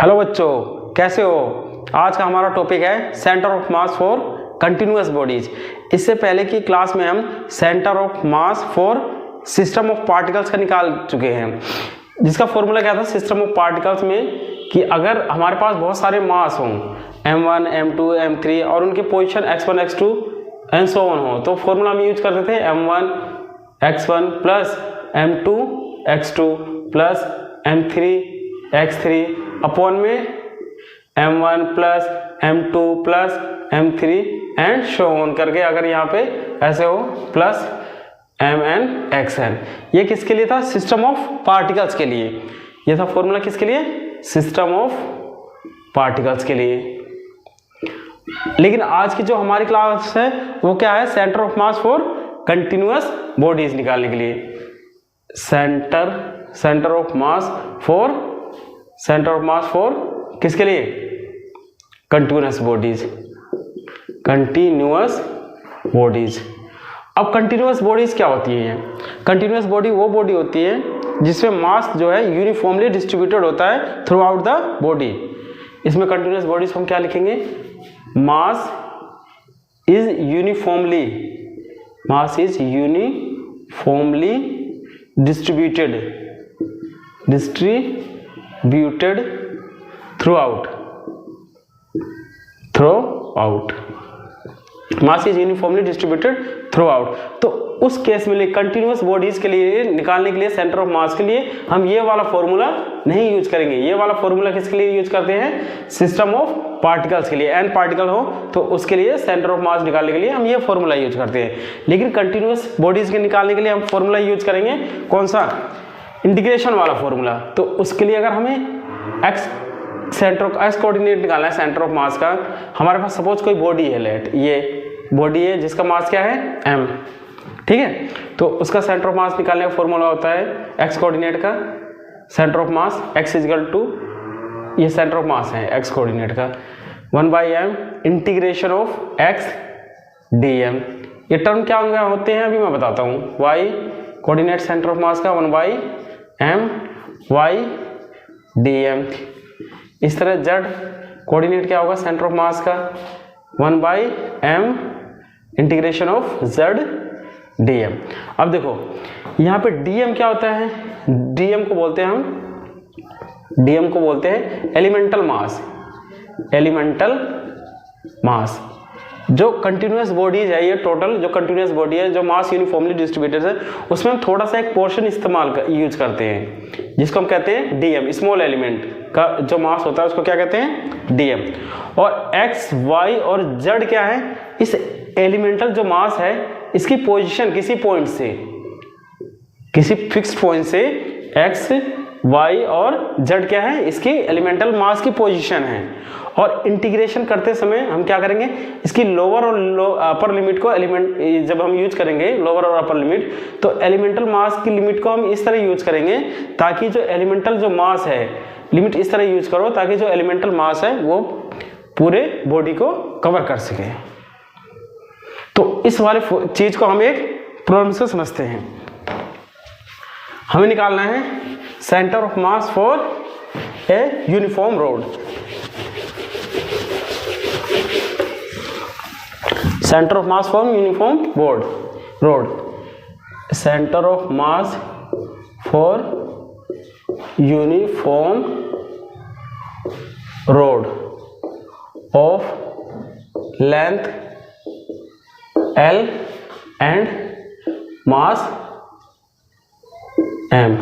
Hello बच्चों, कैसे हो। आज का हमारा टॉपिक है centre of mass for continuous bodies. इससे पहले की क्लास में हम centre of mass for system of particles का निकाल चुके हैं, जिसका फॉर्मूला क्या था सिस्टम ऑफ पार्टिकल्स में कि अगर हमारे पास बहुत सारे मास हों m1, m2, m3 और उनके position x1, x2 and so on हो, तो फॉर्मूला हम यूज करते थे m1 x1 plus m2 x2 plus m3 x3 upon में m1 plus m2 plus m3 and show on करके, अगर यहाँ पे ऐसे हो प्लस mn xn। ये किसके लिए था? सिस्टम ऑफ पार्टिकल्स के लिए। ये था फॉर्मूला किसके लिए? सिस्टम ऑफ पार्टिकल्स के लिए। लेकिन आज की जो हमारी क्लास है वो क्या है? Centre of mass for continuous bodies निकालने के लिए। सेंटर ऑफ मास फॉर किसके लिए? Continuous bodies. अब कंटिन्यूअस बॉडीज क्या होती है? कंटिन्यूअस बॉडी वो बॉडी होती है जिसमें मास जो है यूनिफॉर्मली डिस्ट्रीब्यूटेड होता है थ्रू आउट द बॉडी। इसमें कंटिन्यूअस बॉडीज को हम क्या लिखेंगे? Mass is uniformly distributed through out. Mass is uniformly distributed through out. तो उस केस में कंटिन्यूअस बॉडीज के लिए निकालने के लिए सेंटर ऑफ मास के लिए हम ये वाला फॉर्मूला नहीं यूज करेंगे। ये वाला फॉर्मूला किसके लिए यूज करते हैं? सिस्टम ऑफ पार्टिकल्स के लिए। एन पार्टिकल हो तो उसके लिए सेंटर ऑफ मास निकालने के लिए हम ये फॉर्मूला यूज करते हैं। लेकिन कंटिन्यूअस बॉडीज के निकालने के लिए हम फॉर्मूला यूज करेंगे कौन सा? इंटीग्रेशन वाला फॉर्मूला। तो उसके लिए अगर हमें एक्स कोऑर्डिनेट निकालना है सेंटर ऑफ मास का, हमारे पास सपोज कोई बॉडी है, लेट ये बॉडी है जिसका मास क्या है? m, ठीक है। तो उसका सेंटर ऑफ मास निकालने का फॉर्मूला होता है एक्स कोऑर्डिनेट का centre of mass x equal to, ये सेंटर ऑफ मास है x कोऑर्डिनेट का 1/m integration of x dm। ये टर्म क्या होते हैं अभी मैं बताता हूँ। y coordinate centre of mass का 1/m y dm। इस तरह z कोऑर्डिनेट क्या होगा सेंटर ऑफ मास का? 1/m integration of z dm। अब देखो यहाँ पे dm क्या होता है? dm को बोलते हैं एलिमेंटल मास। जो कंटिन्यूअस बॉडीज है, ये टोटल जो कंटिन्यूअस बॉडी है जो मास यूनिफॉर्मली डिस्ट्रीब्यूटेड है, उसमें हम थोड़ा सा एक पोर्शन यूज करते हैं जिसको हम कहते हैं dm। स्मॉल एलिमेंट का जो मास होता है उसको क्या कहते हैं? dm। और x, y और z क्या है? इस एलिमेंटल जो मास है इसकी पोजीशन किसी फिक्स्ड पॉइंट से x, y और z क्या है? इसकी एलिमेंटल मास की पोजीशन है। और इंटीग्रेशन करते समय हम क्या करेंगे? इसकी लोअर और अपर लिमिट को जब हम यूज करेंगे लोअर और अपर लिमिट, तो एलिमेंटल मास की लिमिट को हम इस तरह यूज करेंगे ताकि जो एलिमेंटल जो मास है, लिमिट इस तरह यूज करो ताकि जो एलिमेंटल मास है वो पूरे बॉडी को कवर कर सके। तो इस वाले चीज को हम एक प्रॉब्लम से समझते हैं। हमें निकालना है centre of mass for a uniform road. Centre of mass for uniform road. Centre of mass for uniform road of length L and mass M।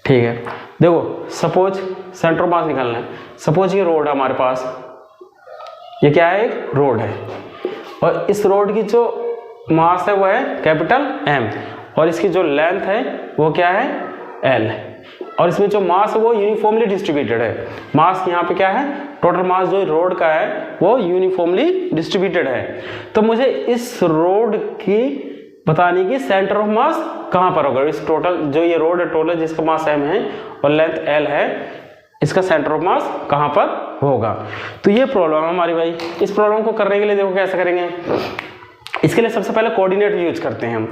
ठीक है, देखो सपोज सेंटर ऑफ मास निकालना है। सपोज ये रोड है हमारे पास, ये क्या है? एक रोड है और इस रोड की जो मास है वो है कैपिटल M और इसकी जो लेंथ है वो क्या है? L। और इसमें जो मास है वो यूनिफॉर्मली डिस्ट्रीब्यूटेड है। मास यहाँ पे क्या है? टोटल मास जो रोड का है वो यूनिफॉर्मली डिस्ट्रीब्यूटेड है। तो मुझे इस रोड की बताने की सेंटर ऑफ मास कहाँ पर होगा? इस टोटल जो ये रोड है टोटल जिसका मास m है और लेंथ L है, इसका सेंटर ऑफ मास कहाँ पर होगा? तो ये प्रॉब्लम है हमारी भाई। इस प्रॉब्लम को करने के लिए देखो कैसे करेंगे। इसके लिए सबसे पहले कोऑर्डिनेट यूज करते हैं हम।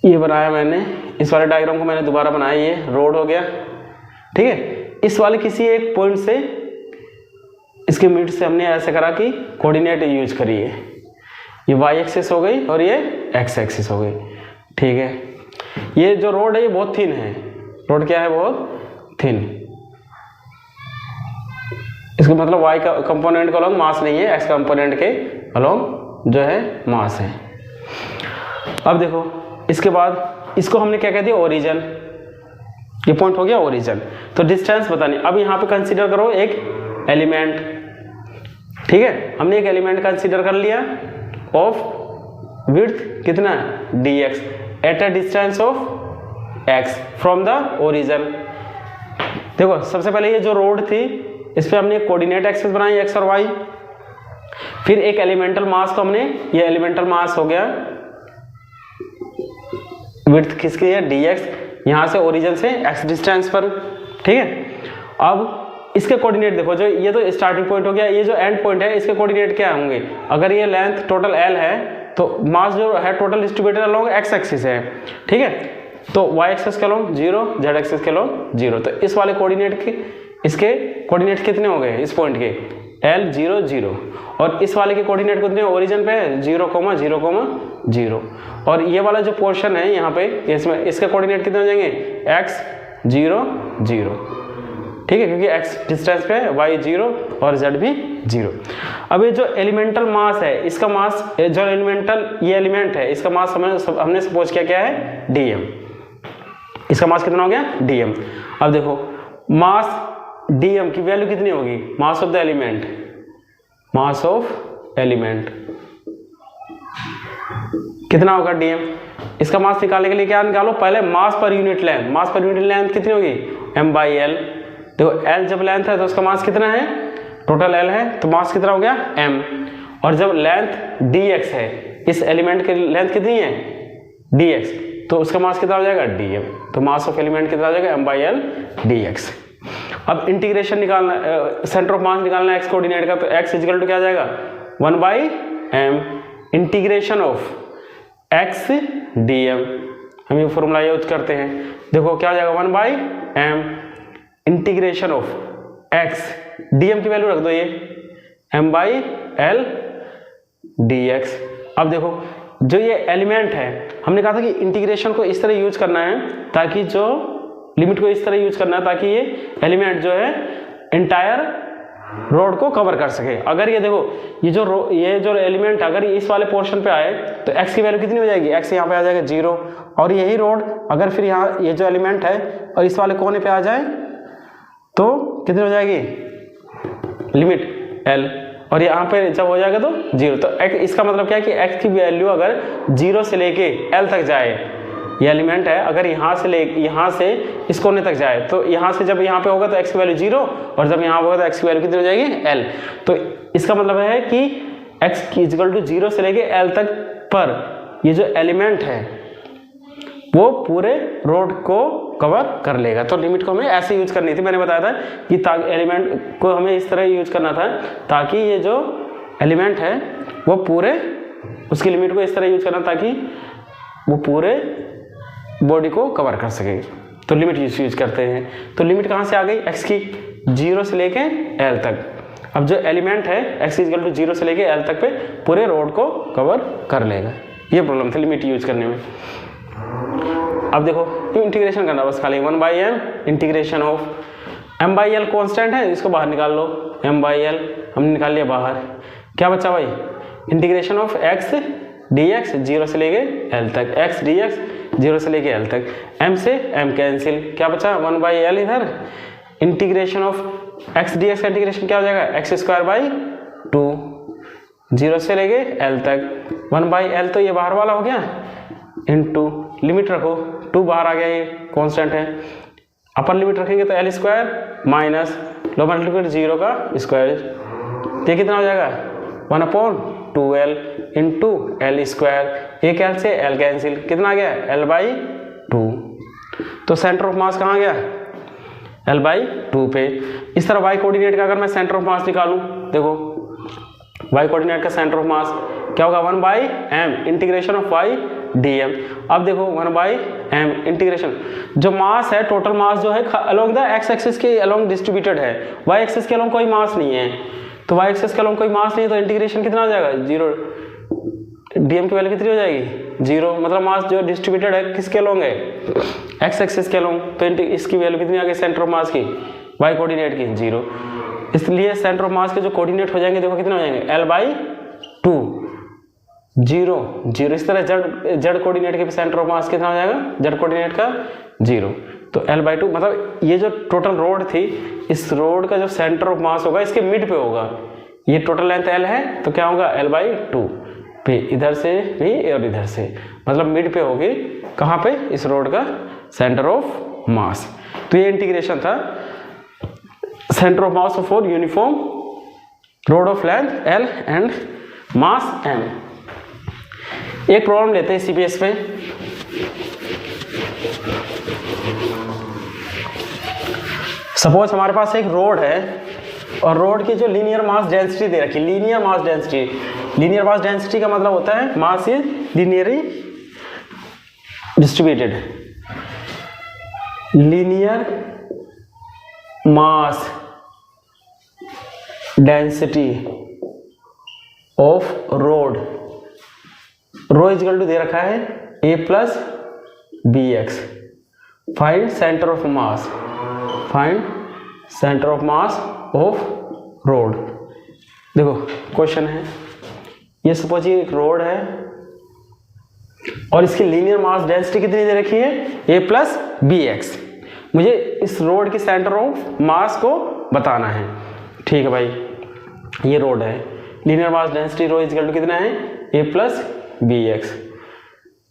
ये बनाया मैंने, इस वाले डायग्राम को मैंने दोबारा बनाया, ये रोड हो गया, ठीक है। इस वाले किसी एक पॉइंट से इसके मिड से हमने ऐसे करा कि कोऑर्डिनेट यूज करिए, ये y एक्सिस हो गई और ये x एक्सिस हो गई, ठीक है। ये जो रोड है ये बहुत थिन है, रोड क्या है, बहुत थिन, इसका मतलब y का कंपोनेंट के अलोंग मास नहीं है, x कंपोनेंट के अलोंग जो है मास है। अब देखो इसके बाद इसको हमने क्या कह दिया, ओरिजिन, ये पॉइंट हो गया ओरिजिन। तो डिस्टेंस बतानी, अब यहाँ पे कंसीडर करो एक एलिमेंट, ठीक है, हमने एक एलिमेंट कंसीडर कर लिया ऑफ विड्थ कितना है dx at a distance of x from the origin. देखो सबसे पहले ये जो रोड थी इस पे हमने कोऑर्डिनेट एक्सिस बनाई x और y, फिर एक एलिमेंटल मास को हमने, ये एलिमेंटल मास हो गया विड्थ किसकी है dx, यहां से ओरिजिन से x डिस्टेंस पर, ठीक है। अब इसके कोऑर्डिनेट देखो, जो ये तो स्टार्टिंग पॉइंट हो गया, ये जो एंड पॉइंट है इसके कोऑर्डिनेट क्या होंगे, अगर ये लेंथ टोटल l है तो मास जो है total distributed along x axis है, ठीक है। तो y एक्सिस के अलोंग 0, z एक्सिस के अलोंग 0, तो इस वाले कोऑर्डिनेट के, इसके कोऑर्डिनेट कितने हो गए इस पॉइंट के, l 0 0, और इस वाले के कोऑर्डिनेट कितने ओरिजिन पे है 0, 0, 0, और ये वाला जो पोर्शन है यहाँ पे इसमें इसके कोऑर्डिनेट कितने हो जाएंगे x 0 0, ठीक है, क्योंकि x डिस्टेंस पे है, y 0 और z भी 0। अब ये जो एलिमेंटल मास है इसका मास, जो एलिमेंटल ये एलिमेंट है इसका मास हमने सपोज किया क्या है dm, इसका मास कितना हो गया dm। अब देखो मास dm की वैल्यू कितनी होगी, मास of the element, mass of element कितना होगा dm। इसका मास निकालने के लिए क्या निकालो, पहले मास पर यूनिट लेंथ, मास पर यूनिट लेंथ कितनी होगी m/l। देखो l जब लेंथ है तो उसका मास कितना है, टोटल l है तो मास कितना हो गया m, और जब लेंथ dx है, इस एलिमेंट की लेंथ कितनी है dx, तो उसका मास कितना हो जाएगा dm, तो मास ऑफ एलिमेंट कितना हो जाएगा m/l dx। अब इंटीग्रेशन निकालना, सेंटर ऑफ मास निकालना है x कोऑर्डिनेट का, तो x इक्वल टू क्या आ जाएगा 1/m integration of x dm, हम ये फॉर्मूला यूज करते हैं। देखो क्या हो जाएगा 1/m integration of x, dm की वैल्यू रख दो ये m/l dx। अब देखो जो ये एलिमेंट है हमने कहा था कि इंटीग्रेशन को इस तरह यूज करना है ताकि जो लिमिट को इस तरह यूज करना है ताकि ये एलिमेंट जो है एंटायर रोड को कवर कर सके। अगर ये देखो ये जो एलिमेंट अगर इस वाले पोर्शन पे आए तो x की वैल्यू कितनी हो जाएगी, x यहाँ पे आ जाएगा 0, और यही रोड अगर फिर यहाँ ये जो एलिमेंट है और इस वाले कोने पे आ जाए तो कितनी हो जाएगी लिमिट l, और यहाँ पे जब हो जाएगा तो 0। तो इसका मतलब क्या है कि x की वैल्यू अगर 0 से लेके l तक जाए, ये एलिमेंट है अगर यहाँ से इस कोने तक जाए, तो यहाँ से जब यहाँ पे होगा तो x की वैल्यू 0, और जब यहाँ होगा तो x की वैल्यू कितनी हो जाएगी l। तो इसका मतलब है कि x की इक्वल टू 0 से लेके l तक पर ये जो एलिमेंट है वो पूरे रोड को कवर कर लेगा। तो लिमिट को हमें ऐसे यूज करनी थी, मैंने बताया था कि एलिमेंट को हमें इस तरह यूज करना था ताकि ये जो एलिमेंट है वो पूरे, उसकी लिमिट को इस तरह यूज करना ताकि वो पूरे बॉडी को कवर कर सके। तो लिमिट यूज करते हैं। तो लिमिट कहाँ से आ गई, x की 0 से लेके l तक। अब जो एलिमेंट है x इक्वल टू 0 से लेके l तक पे पूरे रोड को कवर कर लेगा। ये प्रॉब्लम थी लिमिट यूज करने में। अब देखो इंटीग्रेशन करना बस खाली 1/m integration of m/l constant है, इसको बाहर निकाल लो, m/l हमने निकाल लिया बाहर, क्या बचा भाई इंटीग्रेशन ऑफ x dx 0 से लेके l तक, x dx 0 से लेके l तक, m से m कैंसिल, क्या बचा 1/l इधर, इंटीग्रेशन ऑफ x dx का इंटीग्रेशन क्या हो जाएगा x²/2 0 से लेके l तक, 1/l तो ये बाहर वाला हो गया, इनटू लिमिट रखो 2 बाहर आ गया, ये कांस्टेंट है, अपर लिमिट रखेंगे तो l² माइनस लोअर लिमिट 0 का स्क्वायर, तो ये कितना हो जाएगा 1/2l इंटू l², एक l से l कैंसिल, कितना आ गया l/2। तो सेंटर ऑफ मास कहाँ गया l/2 पे। इस तरह y कोऑर्डिनेट का अगर मैं सेंटर ऑफ मास निकालूं, देखो y कोऑर्डिनेट का सेंटर ऑफ मास क्या होगा 1/m integration of y dm। अब देखो 1/m इंटीग्रेशन, जो मास है टोटल मास जो है अलोंग द x एक्सिस के अलोंग डिस्ट्रीब्यूटेड है, y एक्सिस के अलोंग कोई मास नहीं है, तो y एक्सिस के अलोंग कोई मास नहीं है तो इंटीग्रेशन कितना हो जाएगा 0, dm की वैल्यू कितनी हो जाएगी 0, मतलब मास जो डिस्ट्रीब्यूटेड है किसके अलोंग है x एक्सिस के अलोंग, तो इसकी वैल्यू कितनी आ गई सेंटर ऑफ मास की y कोऑर्डिनेट की 0, इसलिए सेंटर ऑफ मास के जो कोऑर्डिनेट हो जाएंगे देखो कितने हो जाएंगे L/2 0 0। इस तरह जेड कोऑर्डिनेट के सेंटर ऑफ मास कितना हो जाएगा जेड कोऑर्डिनेट का 0, तो L/2 मतलब ये जो टोटल रोड थी इस रोड का जो सेंटर ऑफ मास होगा इसके मिड पे होगा, ये टोटल लेंथ L है तो क्या होगा L/2 पे, इधर से भी और इधर से, मतलब मिड पे होगी कहाँ पे इस रोड का सेंटर ऑफ मास। तो ये इंटीग्रेशन था centre of mass for uniform road of length L and mass M। एक प्रॉब्लम लेते हैं CPS पे, सपोज हमारे पास एक रोड है और रोड की जो लीनियर मास डेंसिटी दे रखी, लीनियर मास डेंसिटी का मतलब होता है mass is linearly distributed, linear mass density of rod, rho is equal to दे रखा है a+bx, find centre of mass, find centre of mass of rod. देखो क्वेश्चन है, ये सपोज ये एक रोड है और इसकी लीनियर मास डेंसिटी कितनी दे रखी है a+bx, मुझे इस रोड की सेंटर ऑफ मास को बताना है। ठीक है भाई, ये रोड है, linear mass density rho is equal to कितना है a+bx।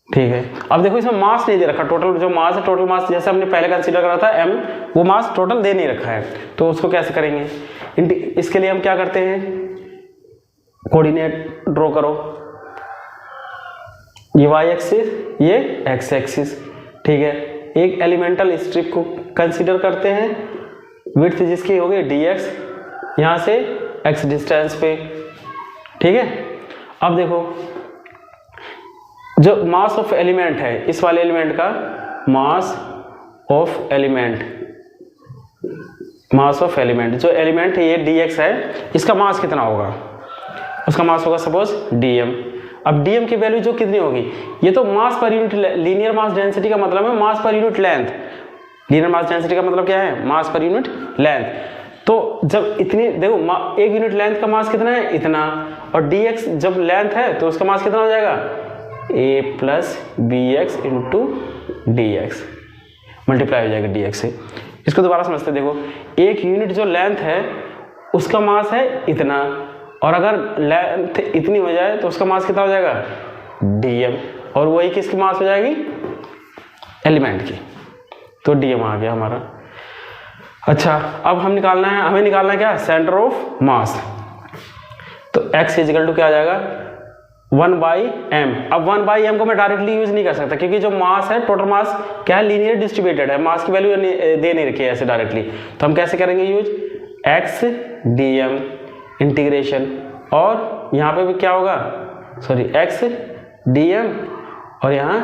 ठीक है, अब देखो इसमें मास नहीं दे रखा, टोटल जो मास है टोटल मास जैसे हमने पहले कंसीडर करा था m, वो मास टोटल दे नहीं रखा है, तो उसको कैसे करेंगे, इसके लिए हम क्या करते हैं कोऑर्डिनेट ड्रॉ करो, ये y एक्सिस ये x एक्सिस। ठीक है, एक एलिमेंटल स्ट्रिप को कंसीडर करते हैं, विड्थ जिसकी होगी dx, यहाँ से x डिस्टेंस पे। ठीक है, अब देखो जो मास ऑफ एलिमेंट है इस वाले एलिमेंट का मास ऑफ एलिमेंट जो एलिमेंट है ये dx है, इसका मास कितना होगा, उसका मास होगा सपोज dm। अब dm की वैल्यू जो कितनी होगी, ये तो मास per unit, linear mass density का मतलब है mass per unit length, linear mass density का मतलब क्या है मास पर यूनिट लेंथ। तो जब इतनी देखो एक यूनिट लेंथ का मास कितना है इतना, और dx जब लेंथ है तो उसका मास कितना हो जाएगा a+bx इंटू dx, मल्टीप्लाई हो जाएगा dx से। इसको दोबारा समझते हैं, देखो एक यूनिट जो लेंथ है उसका मास है इतना, और अगर लेंथ इतनी हो जाए तो उसका मास कितना हो जाएगा dm, और वही किसकी मास हो जाएगी एलिमेंट की, तो dm आ गया हमारा। अच्छा, अब हमें निकालना है क्या सेंटर ऑफ मास, तो x इजिकल टू क्या आ जाएगा 1/m। अब 1/m को मैं डायरेक्टली यूज नहीं कर सकता क्योंकि जो मास है टोटल मास क्या है लीनियर डिस्ट्रीब्यूटेड है, मास की वैल्यू दे नहीं रखी है ऐसे डायरेक्टली, तो हम कैसे करेंगे यूज x dm इंटीग्रेशन, और यहाँ पे भी क्या होगा सॉरी x dm और यहाँ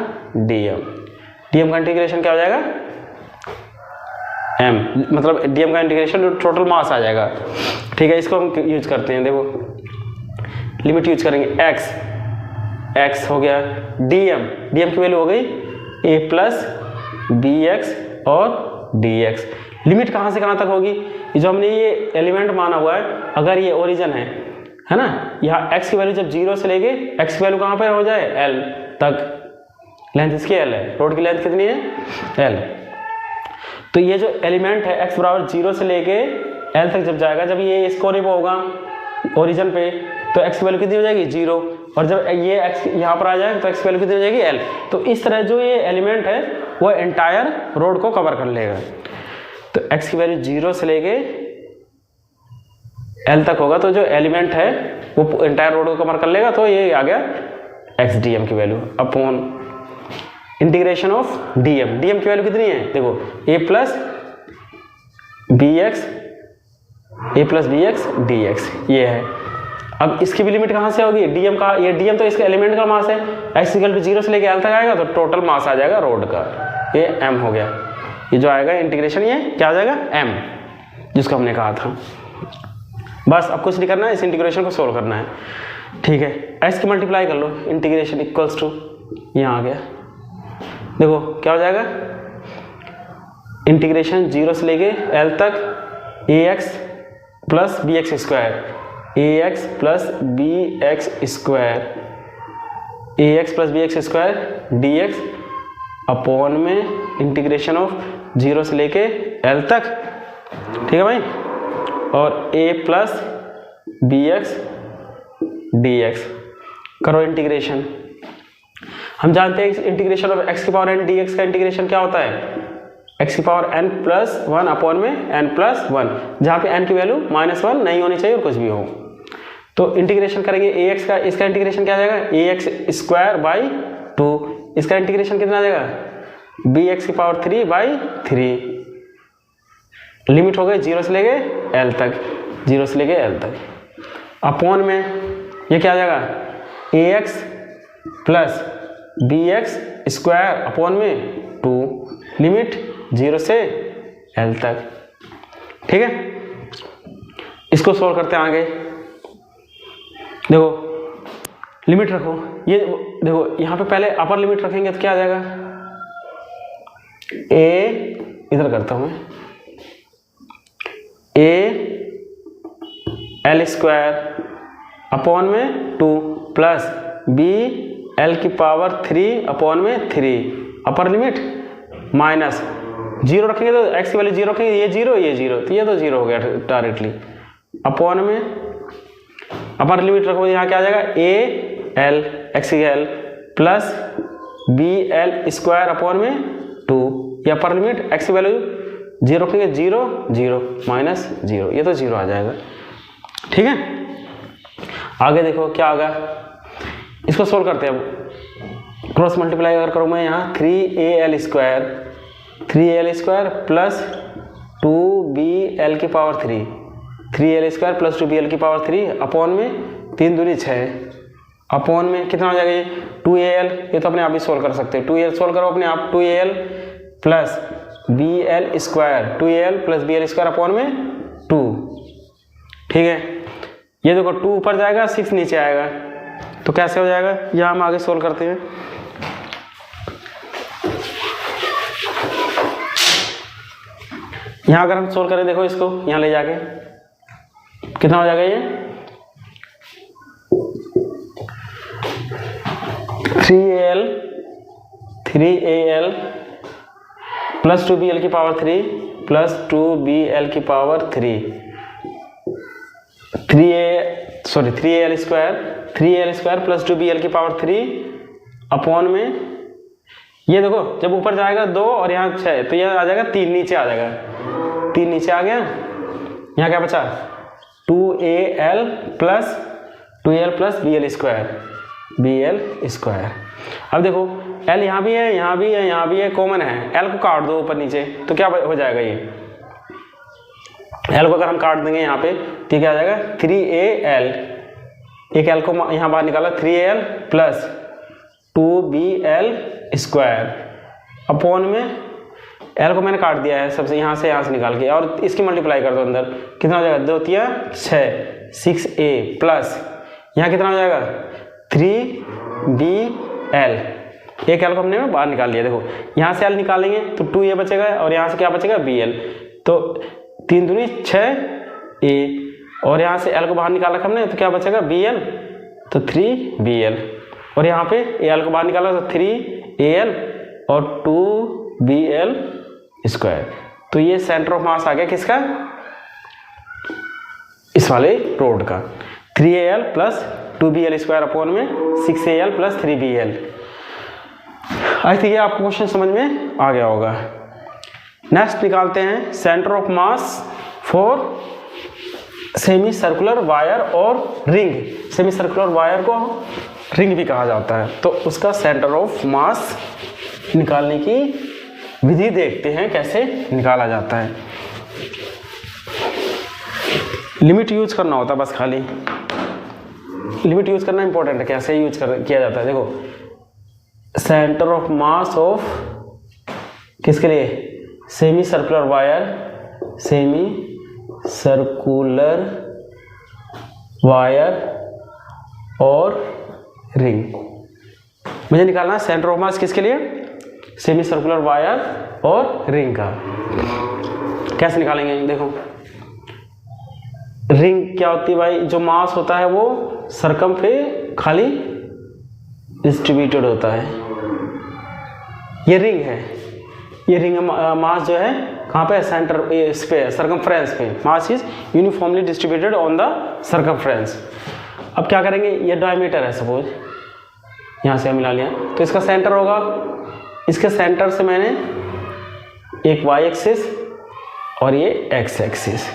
dm का इंटीग्रेशन क्या हो जाएगा m, मतलब dm का इंटीग्रेशन टोटल मास आ जाएगा। ठीक है, इसको हम यूज करते हैं, देखो लिमिट यूज करेंगे x हो गया dm की वैल्यू हो गई a+bx और dx। लिमिट कहाँ से कहाँ तक होगी, जो हमने ये एलिमेंट माना हुआ है, अगर ये ओरिजिन है ना, यहाँ x की वैल्यू जब 0 से लेके x की वैल्यू कहाँ पर हो जाए l तक, लेंथ इसकी l है, रोड की लेंथ कितनी है l, तो ये जो एलिमेंट है x बराबर 0 से लेके l तक जब जाएगा, जब ये इस कोने पे होगा ओरिजिन पे, तो x की वैल्यू कितनी हो जाएगी 0, और जब ये x यहाँ पर आ जाए तो x की वैल्यू कितनी हो जाएगी l। तो इस तरह जो ये एलिमेंट है वो एंटायर रोड को कवर कर लेगा, तो x की वैल्यू 0 से लेके l तक होगा, तो जो एलिमेंट है वो एंटायर रोड को कवर कर लेगा, तो ये आ गया x dm की value upon integration of dm की वैल्यू कितनी है देखो a+bx dx ये है। अब इसकी भी लिमिट कहाँ से होगी, डीएम का, ये डीएम तो इसका एलिमेंट का मास है, x इक्वल टू 0 से लेके l तक आएगा तो टोटल मास आ जाएगा रोड का, ये m हो गया। ये जो आएगा इंटीग्रेशन, ये क्या आ जाएगा m, जिसको हमने कहा था। बस अब कुछ नहीं करना है, इस इंटीग्रेशन को सोल्व करना है, ठीक है। x की मल्टीप्लाई कर लो, इंटीग्रेशन इक्वल्स टू, यहाँ आ गया, देखो क्या हो जाएगा, इंटीग्रेशन 0 से लेके l तक ax plus b x square, ax plus b x square, ax plus b x square dx upon में इंटीग्रेशन ऑफ 0 से लेके l तक, ठीक है भाई, और a plus b x dx करो इंटीग्रेशन। हम जानते हैं इंटीग्रेशन ऑफ x की पावर n dx का इंटीग्रेशन क्या होता है, x की पावर n प्लस 1 अपॉन में n प्लस 1, जहाँ पे n की वैल्यू -1 नहीं होनी चाहिए और कुछ भी हो। तो इंटीग्रेशन करेंगे ax का, इसका इंटीग्रेशन क्या आ जाएगा, ax स्क्वायर बाई 2, इसका इंटीग्रेशन कितना आ जाएगा, bx की पावर 3 बाई 3, लिमिट हो गई 0 से लेके l तक, 0 से लेके l तक, अपॉन में ये क्या आ जाएगा, ax plus bx square upon में 2, लिमिट 0 से l तक, ठीक है। इसको सोल्व करते हैं आगे, देखो लिमिट रखो, ये देखो यहाँ पे पहले अपर लिमिट रखेंगे तो क्या आ जाएगा, a इधर करता हूँ मैं, a l स्क्वायर अपॉन में 2 प्लस b l की पावर 3 अपॉन में 3, अपर लिमिट माइनस 0 रखेंगे तो x की वैल्यू 0 रखेंगे, ये 0 तो ये तो 0 हो गया डायरेक्टली, अपॉन में अपर लिमिट रखो, यहाँ क्या आ जाएगा, a l x की l plus b l square upon में 2, ये अपर लिमिट, x की वैल्यू 0 रखेंगे, 0 माइनस 0, ये तो 0 आ जाएगा, ठीक है। आगे देखो क्या होगा, इसको सोल्व करते हैं अब, क्रॉस मल्टीप्लाई अगर करूँ मैं यहाँ 3al स्क्वायर प्लस 2bl की power 3, 3al square plus 2bl की पावर 3 अपॉन में 3 दूनी 6, अपॉन में कितना हो जाएगा, ये 2al, ये तो अपने आप ही सोल्व कर सकते हैं, 2al सोल्व करो अपने आप, 2al plus bl square, 2al plus bl square upon में 2, ठीक है। ये देखो 2 ऊपर जाएगा 6 नीचे आएगा, तो कैसे हो जाएगा, यह हम आगे सोल्व करते हैं। यहाँ अगर हम सोल्व करें, देखो इसको यहाँ ले जाके कितना हो जाएगा, ये 3al प्लस 2bl की पावर 3 प्लस 2bl की power 3al square plus 2bl की पावर 3 अपॉन में, ये देखो जब ऊपर जाएगा 2 और यहाँ 6 तो यह आ जाएगा 3 नीचे आ जाएगा, 3 नीचे आ गया, यहाँ क्या बचा 2al प्लस bl स्क्वायर। अब देखो l यहाँ भी है, यहाँ भी है, यहाँ भी है, कॉमन है, l को काट दो ऊपर नीचे तो क्या हो जाएगा, ये l को अगर हम काट देंगे यहाँ पे तो क्या आ जाएगा 3al, एक l को यहाँ बाहर निकाला, 3al plus 2bl square upon में l को मैंने काट दिया है सबसे, यहाँ से निकाल के, और इसकी मल्टीप्लाई कर दो अंदर, कितना हो जाएगा 2 तिया 6 6a प्लस यहाँ कितना हो जाएगा 3bl, एक l को हमने बाहर निकाल लिया, देखो यहाँ से l निकालेंगे तो 2a बचेगा और यहाँ से क्या बचेगा bl, तो 3 दूनी 6a और यहाँ से l को बाहर निकाला हमने तो क्या बचेगा bl, तो 3bl, और यहाँ पे al को बाहर निकाला तो 3al और 2bl स्क्वायर। तो ये सेंटर ऑफ मास आ गया किसका, इस वाले रोड का, 3al plus 2bl square upon में 6al plus 3bl। I think ये आपको क्वेश्चन समझ में आ गया होगा। नेक्स्ट निकालते हैं centre of mass for semi circular wire और रिंग। सेमी सर्कुलर वायर को रिंग भी कहा जाता है, तो उसका सेंटर ऑफ मास निकालने की विधि देखते हैं कैसे निकाला जाता है। लिमिट यूज करना होता है बस खाली। लिमिट यूज करना इंपॉर्टेंट है, कैसे यूज किया जाता है। देखो सेंटर ऑफ मास ऑफ किसके लिए, semi circular wire, semi circular wire और रिंग। मुझे निकालना है सेंटर ऑफ मास किसके लिए, सेमी सर्कुलर वायर और रिंग का। कैसे निकालेंगे, देखो रिंग क्या होती है भाई, जो मास होता है वो सर्कम पे खाली डिस्ट्रीब्यूटेड होता है। ये रिंग है, ये रिंग मास जो है कहाँ पे, सेंटर इस पे सर्कमफ्रेंस पे, mass is uniformly distributed on the circumference. अब क्या करेंगे, ये डायमीटर है सपोज, यहाँ से हम मिला लिया, तो इसका सेंटर होगा, इसके सेंटर से मैंने एक वाई एक्सिस और ये एक्स एक्सिस,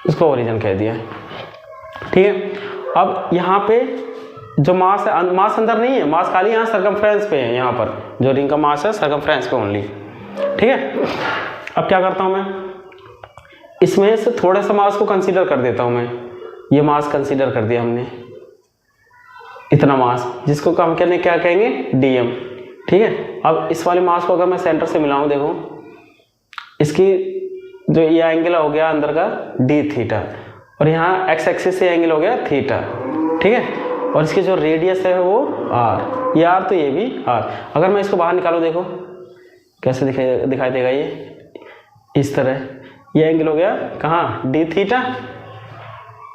इसको ओरिजिन कह दिया, ठीक है। अब यहाँ पे जो मास है, मास अंदर नहीं है, मास खाली यहाँ सर्कमफ्रेंस पे है, यहाँ पर जो रिंग का मास है सर्कमफ्रेंस पे ओनली, ठीक है। अब क्या करता हूँ मैं, इसमें से थोड़ा सा मास को कंसीडर कर देता हूँ मैं, ये मास कंसीडर कर दिया हमने, इतना मास, जिसको हम कहने क्या कहेंगे, डीएम, ठीक है। अब इस वाले मास को अगर मैं सेंटर से मिलाऊं, देखो इसकी जो ये एंगल हो गया अंदर का डी थीटा, और यहाँ एक्स एक्सिस से एंगल हो गया थीटा, ठीक है। और इसकी जो रेडियस है वो आर, ये आर तो ये भी आर। अगर मैं इसको बाहर निकालूं, देखो कैसे दिखाई देगा, ये इस तरह, ये एंगल हो गया कहाँ, डी थीटा,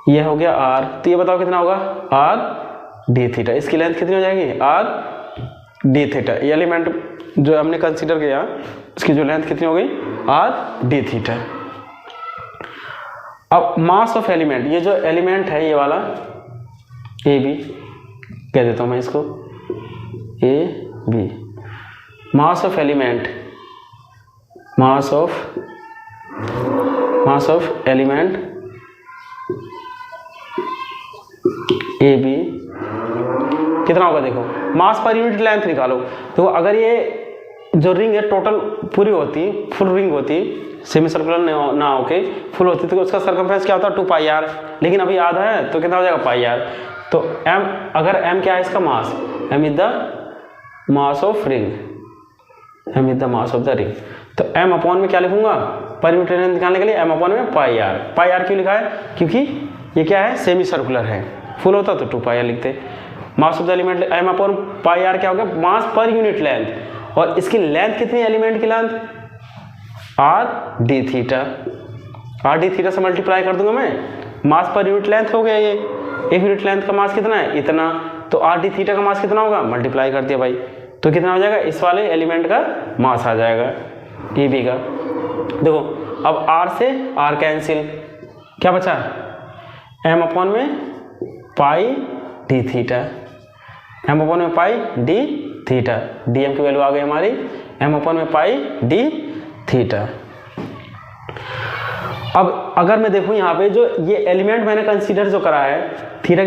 ये हो गया आर, तो ये बताओ कितना होगा, आर डी थीटा। इसकी लेंथ कितनी हो जाएगी, आर डी थीटा। ये एलिमेंट जो हमने कंसीडर किया उसकी जो लेंथ कितनी हो गई, आर डी थीटा। अब मास ऑफ एलिमेंट, ये जो एलिमेंट है ये वाला ए बी कह देता हूं मैं इसको, A B, mass of element, mass of element A B कितना होगा, देखो मास पर यूनिट लेंथ निकालो। तो अगर ये जो रिंग है टोटल पूरी होती, फुल रिंग होती, सेमी सर्कुलर ना होके फुल होती, तो उसका सर्कमफ्रेंस क्या होता है, 2 पाई आर, लेकिन अभी आधा है तो कितना हो जाएगा, पाई आर। तो m, अगर m क्या है इसका मास, m is the mass of ring, m is the mass of the ring. तो m अपॉन में क्या लिखूंगा, पर यूनिट लेंथ निकालने के लिए m अपॉन में पाई आर। पाई आर क्यों लिखा है, क्योंकि ये क्या है, सेमी सर्कुलर है, फुल होता तो 2 पाई आर लिखते। Mass of the element m upon pi r क्या हो गया, मास पर यूनिट लेंथ, और इसकी लेंथ कितनी, एलिमेंट की length R D theta, R D theta से मल्टीप्लाई कर दूंगा मैं, मास पर यूनिट लेंथ हो गया, ये एक यूनिट लेंथ का मास कितना है, इतना, तो आर डी थीटा का मास कितना होगा, मल्टीप्लाई कर दिया भाई, तो कितना हो जाएगा, इस वाले एलिमेंट का मास आ जाएगा ए बी का। देखो अब आर से आर कैंसिल, क्या बचा, एम अपॉन में पाई डी थीटा, एम अपॉन में पाई डी थीटा, डी एम की वैल्यू आ गई हमारी एम अपॉन में पाई डी थीटा। अब अगर मैं देखूं यहाँ पे जो ये एलिमेंट मैंने कंसीडर जो करा है, थीटा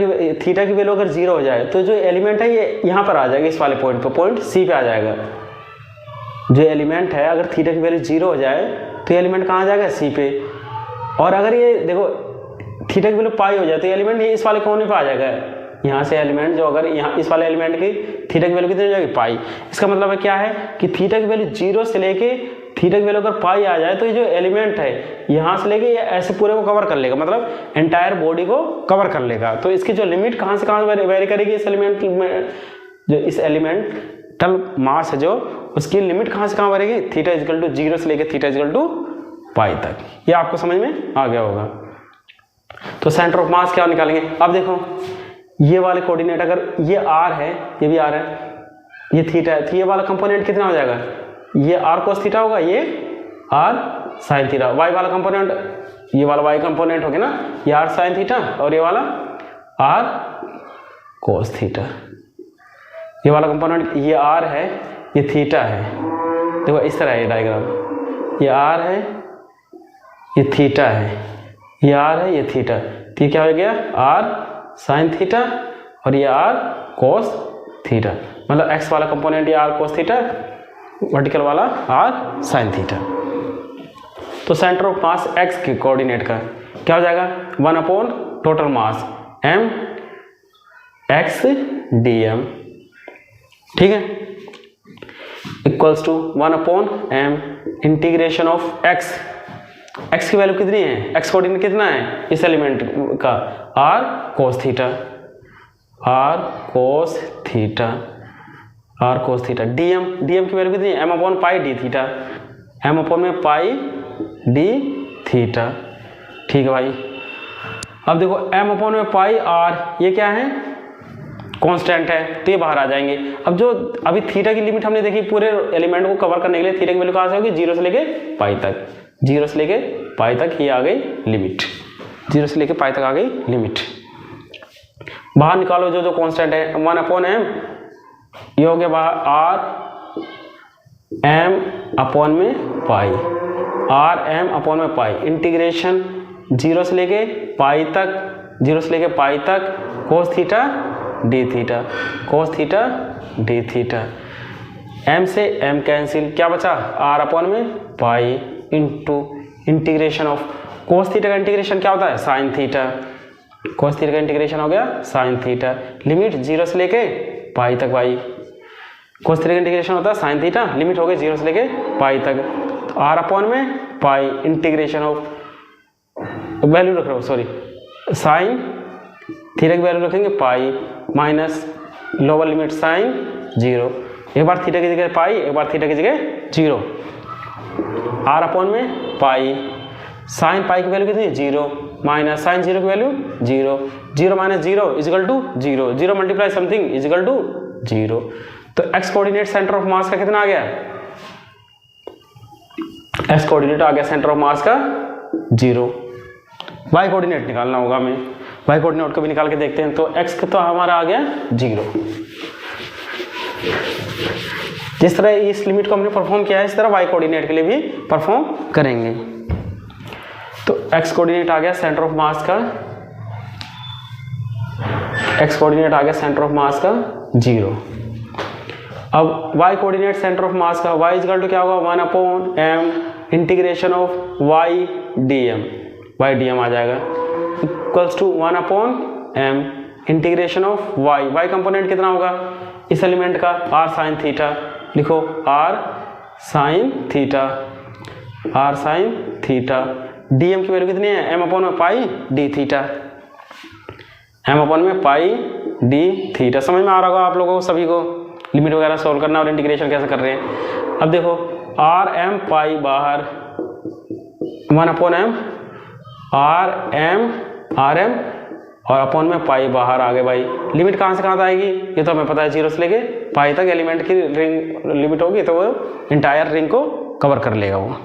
की वैल्यू अगर 0 हो जाए तो जो एलिमेंट है ये यहाँ पर आ जाएगा, इस वाले पॉइंट पे, पॉइंट सी पे आ जाएगा। जो एलिमेंट है अगर थीटा की वैल्यू 0 हो जाए तो ये एलिमेंट कहाँ आ जाएगा, सी पे। और अगर ये देखो थीटा की वैल्यू पाई हो जाए तो एलिमेंट ये इस वाले कोने पे आ जाएगा, यहाँ से एलिमेंट जो अगर यहाँ इस वाले एलिमेंट की थीटा की वैल्यू कितनी हो जाएगी, पाई। इसका मतलब है क्या है कि थीटा की वैल्यू 0 से लेके थीटा की वैल्यू अगर पाई आ जाए तो ये जो एलिमेंट है यहाँ से लेके ये ऐसे पूरे को कवर कर लेगा, मतलब एंटायर बॉडी को कवर कर लेगा। तो इसकी जो लिमिट कहाँ से कहाँ वेरी करेगी, इस एलिमेंट में जो इस एलिमेंटल मास है जो उसकी लिमिट कहाँ से कहाँ बढ़ेगी, थीटा इजकल टू 0 से लेके थीटा इजकल टू पाई तक। ये आपको समझ में आ गया होगा। तो सेंटर ऑफ मास क्या निकालेंगे, अब देखो ये वाले कोऑर्डिनेट अगर ये आर है, ये भी आर है, ये थीटा है, तो ये वाला कंपोनेंट कितना हो जाएगा, ये आर कोस थीटा होगा, ये आर साइन थीटा। वाई वाला कंपोनेंट, ये वाला वाई कंपोनेंट हो गया ना, ये आर साइन थीटा, और ये वाला आर कोस थीटा। ये वाला कंपोनेंट ये आर है, ये थीटा है, देखो इस तरह है ये डायग्राम, ये आर है, ये थीटा है, ये आर है, ये थीटा, तो ये क्या हो गया, आर साइन थीटा और ये आर कोस थीटा, मतलब एक्स वाला कंपोनेंट ये आर कोस थीटा, वर्टिकल वाला आर साइन थीटा। तो सेंटर ऑफ मास एक्स के कोऑर्डिनेट का क्या हो जाएगा, 1 upon total mass m x d m, ठीक है, equals to 1/m integration of x. X की वैल्यू कितनी है, एक्स कोऑर्डिनेट कितना है इस एलिमेंट का, r cos theta, r cos theta, r cos theta. Dm, DM की वैल्यू कितनी है, m/पाई डी थीटा, m/पाई डी थीटा, ठीक है भाई। अब देखो m/पाई आर, ये क्या है, कांस्टेंट है, तो ये बाहर आ जाएंगे। अब जो अभी थीटा की लिमिट हमने देखी, पूरे एलिमेंट को कवर करने के लिए थीटा की वैल्यू कहाँ से होगी, 0 से लेके पाई तक, 0 से लेके पाई तक ये आ गई लिमिट, 0 से लेके पाई तक आ गई लिमिट। बाहर निकालो जो जो कांस्टेंट है, 1/m, ये हो गया बाहर आर m में पाई, आर m में पाई, इंटीग्रेशन 0 से लेके पाई तक, 0 से लेके पाई तक cos theta D theta, cos theta D theta. m से m कैंसिल, क्या बचा, r में pi into integration of cos theta का इंटीग्रेशन क्या होता है, साइन थीटा, कोस थीटा का इंटीग्रेशन हो गया साइन थीटा, लिमिट 0 से लेके पाई तक भाई, कोस थीटा का इंटीग्रेशन होता है साइन थीटा, लिमिट हो गई 0 से लेके पाई तक, तो r में पाई इंटीग्रेशन ऑफ, वैल्यू रख रहा हूँ सॉरी, साइन थीटा की वैल्यू रखेंगे pi minus lower limit sine 0, एक बार थीटा की जगह पाई, एक बार थीटा की जगह 0, r में पाई, साइन पाई की वैल्यू कितनी है 0, माइनस साइन 0 की value 0, 0 minus 0 equal to 0, 0 multiply something equal to 0। तो x coordinate centre of mass का कितना आ गया, एक्स कोऑर्डिनेट आ गया सेंटर ऑफ मास का 0। वाई कोऑर्डिनेट निकालना होगा हमें, वाई कोऑर्डिनेट को भी निकाल के देखते हैं। तो एक्स का तो हमारा आ गया 0। जिस तरह इस लिमिट को हमने परफॉर्म किया है, इस तरह वाई कोऑर्डिनेट के लिए भी परफॉर्म करेंगे। तो एक्स कोऑर्डिनेट आ गया सेंटर ऑफ मास का, एक्स कोऑर्डिनेट आ गया सेंटर ऑफ मास का 0। अब Y coordinate centre of mass का, वाई इक्वल टू क्या होगा, 1/m integration of Y D M, Y D M आ जाएगा equals to 1/m integration of Y, Y component कितना होगा इस एलिमेंट का, आर साइन थीटा, लिखो R sine theta, R sine theta, D M की वैल्यू कितनी है, m/, में पाई डी थीटा, m/, में पाई डी थीटा। समझ में आ रहा होगा आप लोगों को सभी को, लिमिट वगैरह सोल्व करना और इंटीग्रेशन कैसे कर रहे हैं। अब देखो आर एम पाई बाहर, 1/m आर एम और अपॉन में पाई बाहर आ गए भाई। लिमिट कहाँ से कहाँ तक आएगी, ये तो हमें पता है 0 से लेके पाई तक एलिमेंट की रिंग लिमिट होगी, तो वो इंटायर रिंग को कवर कर लेगा वो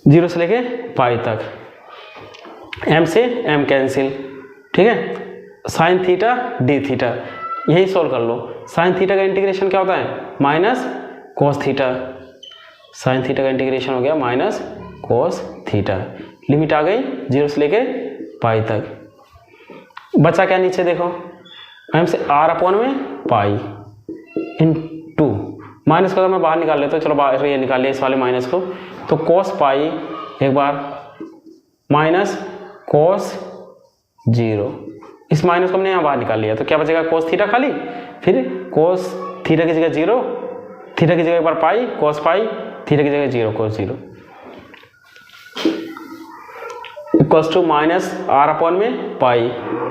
0 से लेके पाई तक। m से m कैंसिल, ठीक है, साइन थीटा डी थीटा, यही सोल्व कर लो। साइन थीटा का इंटीग्रेशन क्या होता है, minus cos theta, sine theta का इंटीग्रेशन हो गया माइनस कोस थीटा, लिमिट आ गई 0 से लेके पाई तक। बचा क्या नीचे देखो, m से r/, में पाई इंटू माइनस को अगर मैं बाहर निकाल लेता हूँ, चलो बाहर ये निकाल लिया इस वाले माइनस को, तो कोस पाई एक बार माइनस कोस 0, इस माइनस को हमने यहाँ बाहर निकाल लिया, तो क्या बचेगा कोस थीटा खाली, फिर कोस थीटा की जगह 0, थीटा की जगह एक बार पाई, कोस पाई, थीटा की जगह 0 कोस 0 इक्वल्स टू माइनस r/, में पाई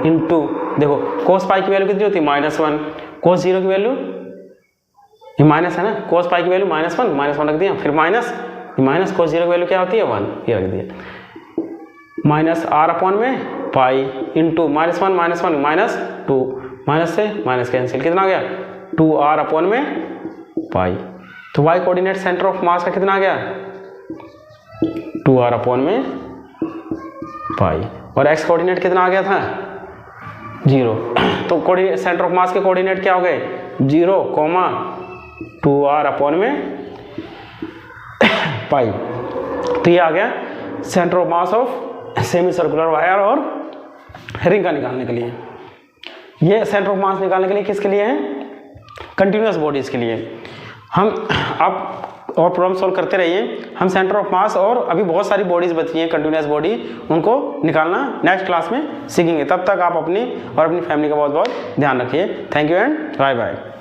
इंटू, देखो कोस पाई की वैल्यू कितनी होती है -1, कोस 0 की वैल्यू, ये माइनस है ना, कोस पाई की वैल्यू -1 रख दिया, फिर माइनस कोस 0 की वैल्यू क्या होती है 1, ये रख दिया, माइनस r/, में पाई इंटू -1 -2, माइनस से माइनस कैंसिल, कितना आ गया 2r/, में पाई। तो y coordinate centre of mass का कितना आ गया 2r/, में पाई, और x कोऑर्डिनेट कितना आ गया था 0। तो कोऑर्डिनेट सेंटर ऑफ मास के कोऑर्डिनेट क्या हो गए 0, 2r/, में पाई। तो ये आ गया centre of mass of semi circular wire और रिंग का निकालने के लिए। ये सेंटर ऑफ मास निकालने के लिए किसके लिए है, कंटिन्यूअस बॉडीज के लिए। हम अब और प्रॉब्लम सॉल्व करते रहिए। हम सेंटर ऑफ मास और अभी बहुत सारी बॉडीज बची हैं कंटिन्यूअस बॉडी, उनको निकालना नेक्स्ट क्लास में सीखेंगे। तब तक आप अपनी और अपनी फैमिली का बहुत बहुत ध्यान रखिए। Thank you and bye bye.